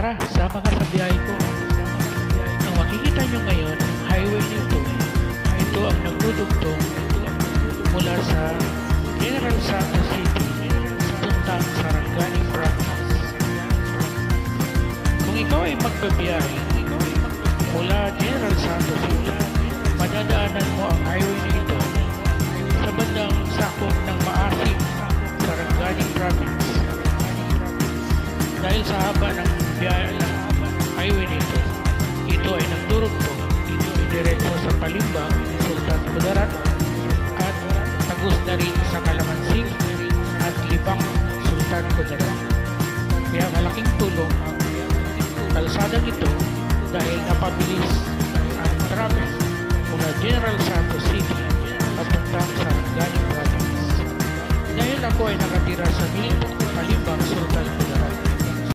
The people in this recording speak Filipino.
Tara, sama ka sa biyahe ko. Ang makikita nyo ngayon, ang highway nito, ito ang nagdudugtong mula sa General Santos City puntang Sarangani Province. Kung ikaw ay magbabiyahe mula General Santos City, madadaanan mo ang highway nito sa bandang sakop ng Maasin, Sarangani Province. Dahil sa haba ng biyahe ng highway nito, ito ay nagdurugtong diretso sa Palimbang, Sultan Kudarat at tagos na rin sa Calamansing at Libang, Sultan Kudarat. Kaya malaking tulong ang kalsadang ito dahil napabilis ang traffic mula General Santos City papuntang Sarangani Province. Dahil ako ay nakatira sa Palimbang, Sultan Kudarat,